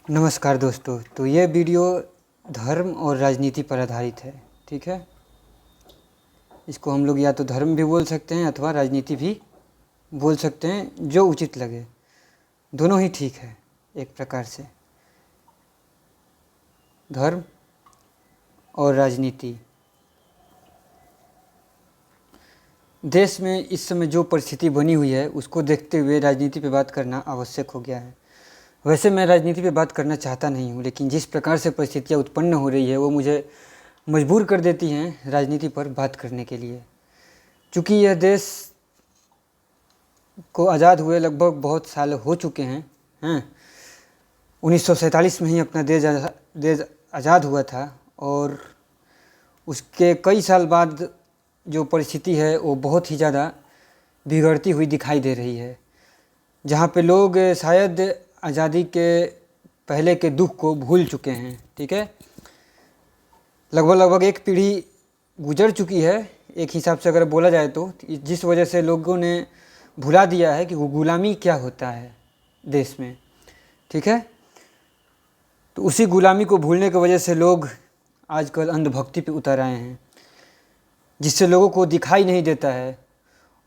नमस्कार दोस्तों। तो ये वीडियो धर्म और राजनीति पर आधारित है। ठीक है, इसको हम लोग या तो धर्म भी बोल सकते हैं अथवा राजनीति भी बोल सकते हैं, जो उचित लगे। दोनों ही ठीक है एक प्रकार से। धर्म और राजनीति। देश में इस समय जो परिस्थिति बनी हुई है उसको देखते हुए राजनीति पे बात करना आवश्यक हो गया है। वैसे मैं राजनीति पे बात करना चाहता नहीं हूँ, लेकिन जिस प्रकार से परिस्थितियाँ उत्पन्न हो रही है वो मुझे मजबूर कर देती हैं राजनीति पर बात करने के लिए। चूँकि यह देश को आज़ाद हुए लगभग बहुत साल हो चुके हैं 1947 में ही अपना देश आज़ाद हुआ था, और उसके कई साल बाद जो परिस्थिति है वो बहुत ही ज़्यादा बिगड़ती हुई दिखाई दे रही है। जहाँ पे लोग शायद आज़ादी के पहले के दुख को भूल चुके हैं। ठीक है, लगभग एक पीढ़ी गुजर चुकी है एक हिसाब से अगर बोला जाए तो, जिस वजह से लोगों ने भुला दिया है कि गुलामी क्या होता है देश में। ठीक है, तो उसी गुलामी को भूलने की वजह से लोग आजकल अंधभक्ति पे उतर आए हैं, जिससे लोगों को दिखाई नहीं देता है।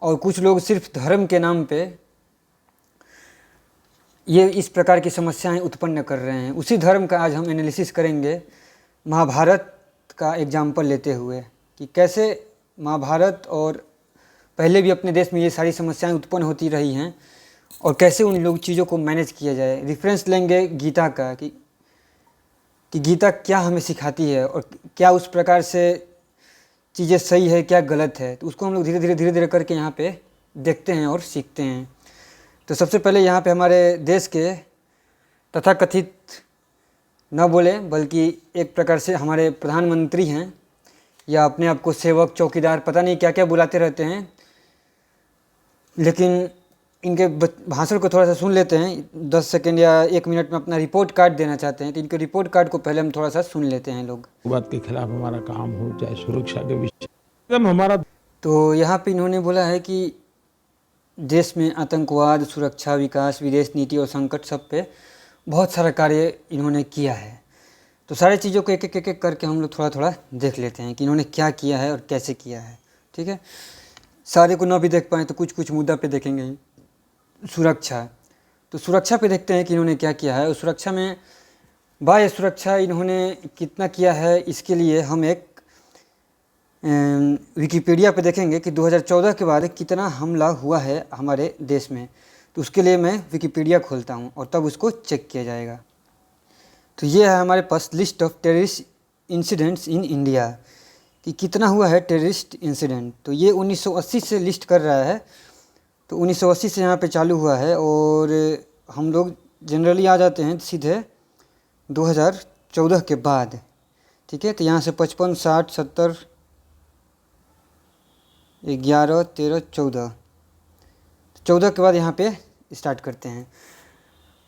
और कुछ लोग सिर्फ धर्म के नाम पे ये इस प्रकार की समस्याएं उत्पन्न कर रहे हैं। उसी धर्म का आज हम एनालिसिस करेंगे, महाभारत का एग्जाम्पल लेते हुए, कि कैसे महाभारत और पहले भी अपने देश में ये सारी समस्याएं उत्पन्न होती रही हैं और कैसे उन लोग चीज़ों को मैनेज किया जाए। रेफरेंस लेंगे गीता का कि गीता क्या हमें सिखाती है और क्या उस प्रकार से चीज़ें सही है क्या गलत है, तो उसको हम लोग धीरे धीरे करके यहाँ पे देखते हैं और सीखते हैं। तो सबसे पहले यहाँ पे हमारे देश के तथाकथित न बोले बल्कि एक प्रकार से हमारे प्रधानमंत्री हैं, या अपने आप को सेवक चौकीदार पता नहीं क्या क्या बुलाते रहते हैं, लेकिन इनके भाषण को थोड़ा सा सुन लेते हैं। 10 सेकंड या 1 मिनट में अपना रिपोर्ट कार्ड देना चाहते हैं, तो इनके रिपोर्ट कार्ड को पहले हम थोड़ा सा सुन लेते हैं लोग। बात के खिलाफ हमारा काम हो, चाहे सुरक्षा के विषय हमारा। तो यहाँ पे इन्होंने बोला है कि देश में आतंकवाद, सुरक्षा, विकास, विदेश नीति और संकट सब पे बहुत सारा कार्य इन्होंने किया है। तो सारी चीज़ों को एक एक करके हम लोग थोड़ा थोड़ा देख लेते हैं कि इन्होंने क्या किया है और कैसे किया है। ठीक है, सारे को ना भी देख पाएँ तो कुछ मुद्दा पे देखेंगे। सुरक्षा, तो सुरक्षा पे देखते हैं कि इन्होंने क्या किया है। और सुरक्षा में बाह्य सुरक्षा इन्होंने कितना किया है, इसके लिए हम एक विकिपीडिया पे देखेंगे कि 2014 के बाद कितना हमला हुआ है हमारे देश में। तो उसके लिए मैं विकिपीडिया खोलता हूँ और तब उसको चेक किया जाएगा। तो ये है हमारे पास list of terrorist incidents in India, कि कितना हुआ है टेररिस्ट इंसिडेंट। तो ये 1980 से लिस्ट कर रहा है, तो 1980 से यहाँ पे चालू हुआ है और हम लोग जनरली आ जाते हैं सीधे 2014 के बाद। ठीक है, तो यहाँ से 55, 60, 70, 11, 13, 14 के बाद यहाँ पे स्टार्ट करते हैं।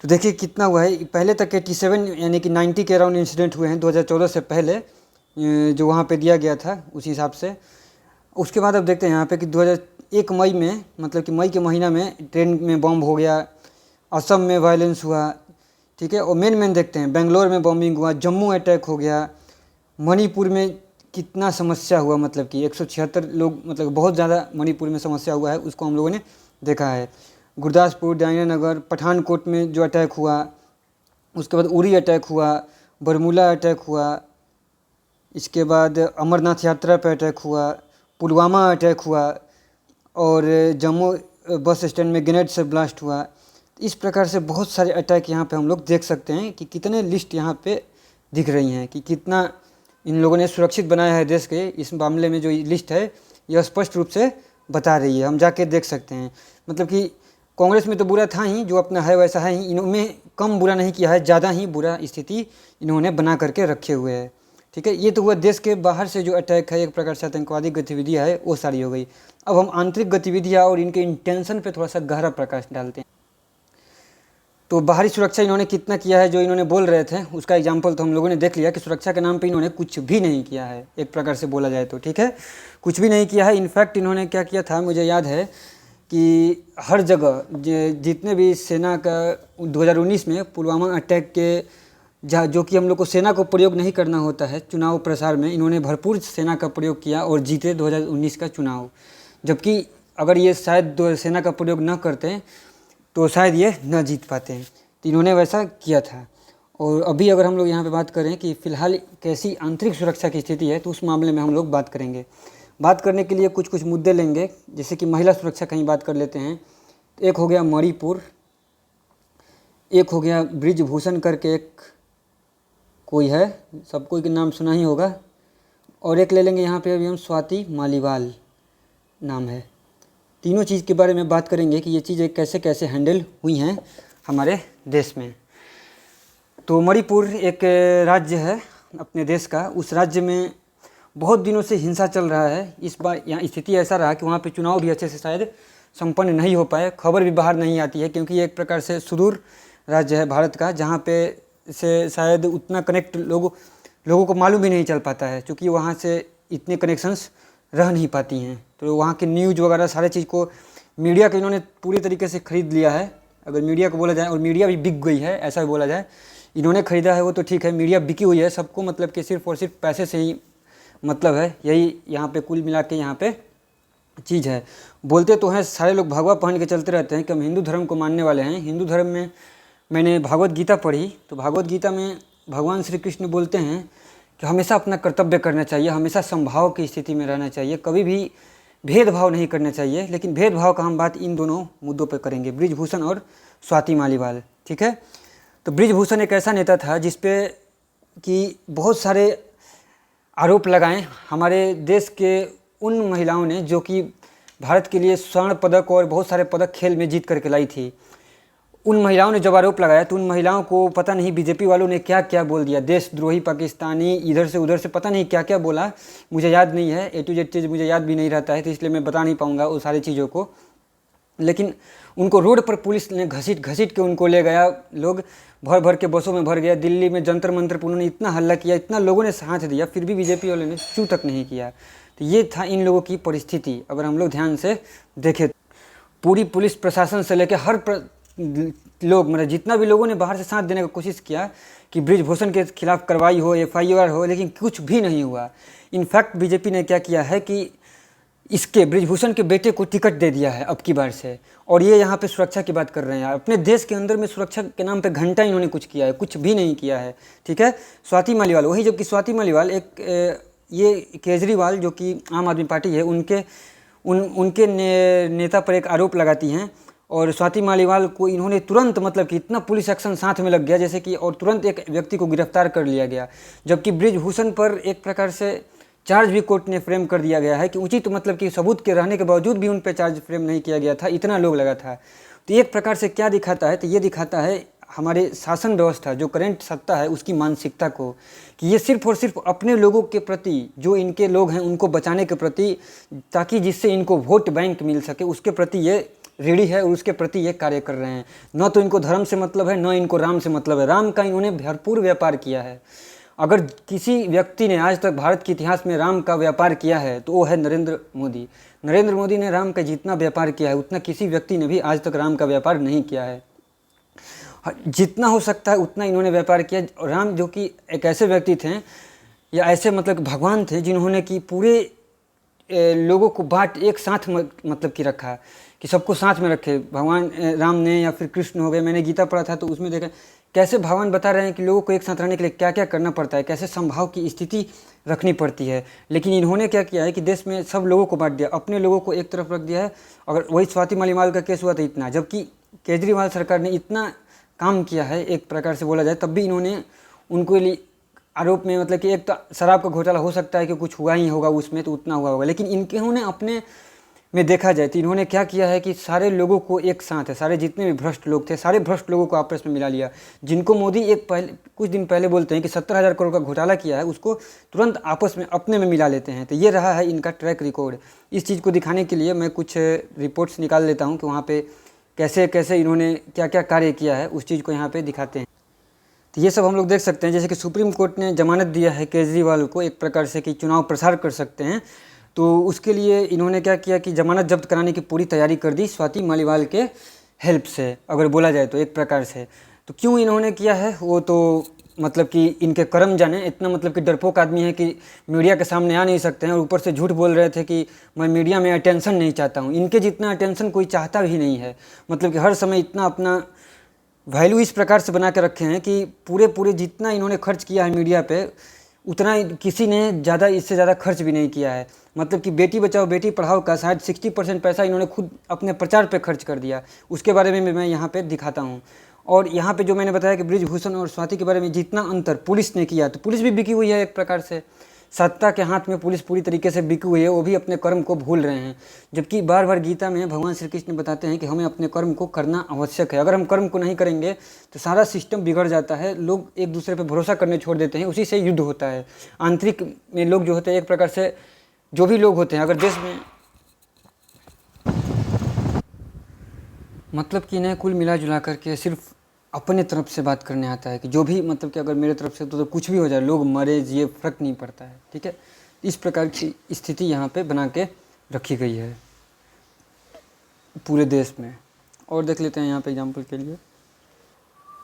तो देखिए कितना हुआ है। पहले तक 87 यानी कि 90 के अराउंड इंसिडेंट हुए हैं 2014 से पहले, जो वहाँ पे दिया गया था उसी हिसाब से। उसके बाद अब देखते हैं यहाँ पे कि 2001 मई में, मतलब कि मई के महीना में ट्रेन में बॉम्ब हो गया, असम में वायलेंस हुआ। ठीक है, और मेन देखते हैं, बेंगलोर में बॉम्बिंग हुआ, जम्मू अटैक हो गया, मणिपुर में कितना समस्या हुआ, मतलब कि 176 लोग, मतलब बहुत ज़्यादा मणिपुर में समस्या हुआ है, उसको हम लोगों ने देखा है। गुरदासपुर, दयानगर, पठानकोट में जो अटैक हुआ, उसके बाद उरी अटैक हुआ, बरमूला अटैक हुआ, इसके बाद अमरनाथ यात्रा पर अटैक हुआ, पुलवामा अटैक हुआ, और जम्मू बस स्टैंड में ग्रेनेड से ब्लास्ट हुआ। इस प्रकार से बहुत सारे अटैक यहाँ पे हम लोग देख सकते हैं कि कितने लिस्ट यहाँ पे दिख रही हैं कि कितना इन लोगों ने सुरक्षित बनाया है देश के। इस मामले में जो लिस्ट है यह स्पष्ट रूप से बता रही है, हम जाके देख सकते हैं। मतलब कि कांग्रेस में तो बुरा था ही, जो अपना है वैसा है ही, इन्होंने कम बुरा नहीं किया है, ज़्यादा ही बुरा स्थिति इन्होंने बना करके रखे हुए है। ठीक है, ये तो हुआ देश के बाहर से जो अटैक है, एक प्रकार से आतंकवादी गतिविधियाँ है वो सारी हो गई। अब हम आंतरिक गतिविधियाँ और इनके इंटेंशन पे थोड़ा सा गहरा प्रकाश डालते हैं। तो बाहरी सुरक्षा इन्होंने कितना किया है, जो इन्होंने बोल रहे थे उसका एग्जाम्पल तो हम लोगों ने देख लिया कि सुरक्षा के नाम पे इन्होंने कुछ भी नहीं किया है, एक प्रकार से बोला जाए तो। ठीक है, कुछ भी नहीं किया है। इनफैक्ट इन्होंने क्या किया था, मुझे याद है कि हर जगह जितने भी सेना का 2019 में पुलवामा अटैक के जो कि हम लोग को सेना को प्रयोग नहीं करना होता है चुनाव प्रसार में, इन्होंने भरपूर सेना का प्रयोग किया और जीते 2019 का चुनाव। जबकि अगर ये शायद सेना का प्रयोग न करते तो शायद ये न जीत पाते, तो इन्होंने वैसा किया था। और अभी अगर हम लोग यहाँ पे बात करें कि फ़िलहाल कैसी आंतरिक सुरक्षा की स्थिति है, तो उस मामले में हम लोग बात करेंगे। बात करने के लिए कुछ कुछ मुद्दे लेंगे, जैसे कि महिला सुरक्षा कहीं बात कर लेते हैं। एक हो गया मणिपुर, एक हो गया ब्रिजभूषण करके एक कोई है, सब कोई के नाम सुना ही होगा, और एक ले लेंगे यहाँ पे अभी हम स्वाति मालीवाल नाम है। तीनों चीज़ के बारे में बात करेंगे कि ये चीज़ें कैसे कैसे हैंडल हुई हैं हमारे देश में। तो मणिपुर एक राज्य है अपने देश का, उस राज्य में बहुत दिनों से हिंसा चल रहा है। इस बार यहाँ स्थिति ऐसा रहा कि वहाँ पे चुनाव भी अच्छे से शायद संपन्न नहीं हो पाए, खबर भी बाहर नहीं आती है, क्योंकि ये एक प्रकार से सुदूर राज्य है भारत का, जहाँ पे से शायद उतना कनेक्ट लोगों को मालूम भी नहीं चल पाता है, क्योंकि वहाँ से इतने कनेक्शंस रह नहीं पाती हैं। तो वहाँ के न्यूज़ वगैरह सारे चीज़ को मीडिया के इन्होंने पूरी तरीके से ख़रीद लिया है, अगर मीडिया को बोला जाए, और मीडिया भी बिक गई है ऐसा भी बोला जाए। इन्होंने ख़रीदा है वो तो ठीक है, मीडिया बिकी हुई है, सबको मतलब कि सिर्फ और सिर्फ पैसे से ही मतलब है, यही यहाँ पे कुल मिला के यहाँ पे चीज़ है। बोलते तो हैं सारे लोग भगवा पहन के चलते रहते हैं कि हम हिंदू धर्म को मानने वाले हैं। हिंदू धर्म में मैंने भागवत गीता पढ़ी, तो भागवत गीता में भगवान श्री कृष्ण बोलते हैं कि हमेशा अपना कर्तव्य करना चाहिए, हमेशा समभाव की स्थिति में रहना चाहिए, कभी भी भेदभाव नहीं करना चाहिए। लेकिन भेदभाव का हम बात इन दोनों मुद्दों पर करेंगे, ब्रिजभूषण और स्वाति मालीवाल, ठीक है। तो ब्रिजभूषण एक ऐसा नेता था जिस पे कि बहुत सारे आरोप लगाएं हमारे देश के उन महिलाओं ने जो कि भारत के लिए स्वर्ण पदक और बहुत सारे पदक खेल में जीत करके लाई थी। उन महिलाओं ने जब आरोप लगाया तो उन महिलाओं को पता नहीं बीजेपी वालों ने क्या क्या बोल दिया, देशद्रोही, पाकिस्तानी, इधर से उधर से पता नहीं क्या क्या बोला, मुझे याद नहीं है, A to Z चीज़ मुझे याद भी नहीं रहता है, तो इसलिए मैं बता नहीं पाऊँगा वो सारी चीज़ों को। लेकिन उनको रोड पर पुलिस ने घसीट घसीट के उनको ले गया, लोग भर भर के बसों में भर गया। दिल्ली में जंतर मंतर पर उन्होंने इतना हल्ला किया, इतना लोगों ने साथ दिया, फिर भी बीजेपी वालों ने चू तक नहीं किया। तो ये था इन लोगों की परिस्थिति। अगर हम लोग ध्यान से देखें, पूरी पुलिस प्रशासन से लेकर हर लोग, मतलब जितना भी लोगों ने बाहर से साथ देने की कोशिश किया कि ब्रिजभूषण के खिलाफ कार्रवाई हो, FIR हो, लेकिन कुछ भी नहीं हुआ। इनफैक्ट बीजेपी ने क्या किया है कि इसके ब्रिजभूषण के बेटे को टिकट दे दिया है अब की बार से, और ये यहाँ पे सुरक्षा की बात कर रहे हैं। अपने देश के अंदर में सुरक्षा के नाम पे घंटा इन्होंने कुछ किया है, कुछ भी नहीं किया है, ठीक है। स्वाति मालीवाल, वही जबकि स्वाति मालीवाल ये केजरीवाल जो कि आम आदमी पार्टी है उनके नेता पर एक आरोप लगाती हैं, और स्वाति मालीवाल को इन्होंने तुरंत मतलब कि इतना पुलिस एक्शन साथ में लग गया जैसे कि, और तुरंत एक व्यक्ति को गिरफ्तार कर लिया गया। जबकि ब्रिजभूषण पर एक प्रकार से चार्ज भी कोर्ट ने फ्रेम कर दिया गया है कि उचित मतलब कि सबूत के रहने के बावजूद भी उन पर चार्ज फ्रेम नहीं किया गया था, इतना लोग लगा था। तो एक प्रकार से क्या दिखाता है, तो ये दिखाता है हमारे शासन व्यवस्था जो करंट सत्ता है उसकी मानसिकता को, कि ये सिर्फ और सिर्फ अपने लोगों के प्रति, जो इनके लोग हैं उनको बचाने के प्रति, ताकि जिससे इनको वोट बैंक मिल सके, उसके प्रति ये रेडी है और उसके प्रति ये कार्य कर रहे हैं। न तो इनको धर्म से मतलब है, न इनको राम से मतलब है। राम का इन्होंने भरपूर व्यापार किया है। अगर किसी व्यक्ति ने आज तक भारत के इतिहास में राम का व्यापार किया है तो वो है नरेंद्र मोदी। नरेंद्र मोदी ने राम का जितना व्यापार किया है उतना किसी व्यक्ति ने भी आज तक राम का व्यापार नहीं किया है। जितना हो सकता है उतना इन्होंने व्यापार किया। राम जो कि एक ऐसे व्यक्ति थे या ऐसे मतलब भगवान थे जिन्होंने कि पूरे लोगों को बांट एक साथ मतलब कि रखा, कि सबको साथ में रखे भगवान राम ने, या फिर कृष्ण हो गए। मैंने गीता पढ़ा था तो उसमें देखा कैसे भगवान बता रहे हैं कि लोगों को एक साथ रहने के लिए क्या क्या करना पड़ता है, कैसे समभाव की स्थिति रखनी पड़ती है। लेकिन इन्होंने क्या किया है कि देश में सब लोगों को बांट दिया, अपने लोगं को एक तरफ रख दिया है। अगर वही स्वाति मालीवाल का केस हुआ था इतना, जबकि केजरीवाल सरकार ने इतना काम किया है एक प्रकार से बोला जाए, तब भी इन्होंने उनको लिए आरोप में मतलब कि एक तो शराब का घोटाला हो सकता है कि कुछ हुआ ही होगा उसमें, तो उतना हुआ होगा। लेकिन इन्होंने अपने में देखा जाए तो इन्होंने क्या किया है कि सारे लोगों को एक साथ है, सारे जितने भी भ्रष्ट लोग थे सारे भ्रष्ट लोगों को आपस में मिला लिया। जिनको मोदी कुछ दिन पहले बोलते हैं कि 70,000 करोड़ का घोटाला किया है, उसको तुरंत आपस में अपने में मिला लेते हैं। तो ये रहा है इनका ट्रैक रिकॉर्ड। इस चीज़ को दिखाने के लिए मैं कुछ रिपोर्ट्स निकाल लेता हूँ कि वहाँ पर कैसे कैसे इन्होंने क्या क्या कार्य किया है, उस चीज़ को यहाँ पर दिखाते हैं। तो ये सब हम लोग देख सकते हैं। जैसे कि सुप्रीम कोर्ट ने जमानत दिया है केजरीवाल को एक प्रकार से कि चुनाव प्रसार कर सकते हैं। तो उसके लिए इन्होंने क्या किया कि ज़मानत जब्त कराने की पूरी तैयारी कर दी स्वाति मालीवाल के हेल्प से, अगर बोला जाए तो एक प्रकार से। तो क्यों इन्होंने किया है वो तो मतलब कि इनके कर्म जाने, इतना मतलब कि डरपोक आदमी है कि मीडिया के सामने आ नहीं सकते हैं, और ऊपर से झूठ बोल रहे थे कि मैं मीडिया में अटेंशन नहीं चाहता हूँ। इनके जितना अटेंशन कोई चाहता भी नहीं है, मतलब कि हर समय इतना अपना वैल्यू इस प्रकार से बना के रखे हैं कि पूरे जितना इन्होंने खर्च किया है मीडिया पे, उतना किसी ने ज़्यादा इससे ज़्यादा खर्च भी नहीं किया है। मतलब कि बेटी बचाओ बेटी पढ़ाओ का शायद 60% पैसा इन्होंने खुद अपने प्रचार पे खर्च कर दिया। उसके बारे में मैं यहाँ पे दिखाता हूँ। और यहाँ पे जो मैंने बताया कि ब्रिजभूषण और स्वाति के बारे में जितना अंतर पुलिस ने किया, तो पुलिस भी बिकी हुई है एक प्रकार से। सत्ता के हाथ में पुलिस पूरी तरीके से बिकी हुई है, वो भी अपने कर्म को भूल रहे हैं। जबकि बार बार गीता में भगवान श्री कृष्ण बताते हैं कि हमें अपने कर्म को करना आवश्यक है। अगर हम कर्म को नहीं करेंगे तो सारा सिस्टम बिगड़ जाता है, लोग एक दूसरे पर भरोसा करने छोड़ देते हैं, उसी से युद्ध होता है। आंतरिक में लोग जो होते हैं एक प्रकार से, जो भी लोग होते हैं अगर देश में, मतलब कि इन्हें कुल मिला जुला करके सिर्फ अपने तरफ से बात करने आता है कि जो भी मतलब कि अगर मेरे तरफ से तो कुछ भी हो जाए, लोग मरे जिए फ़र्क नहीं पड़ता है। ठीक है, इस प्रकार की स्थिति यहाँ पे बना के रखी गई है पूरे देश में। और देख लेते हैं यहाँ पे एग्जाम्पल के लिए।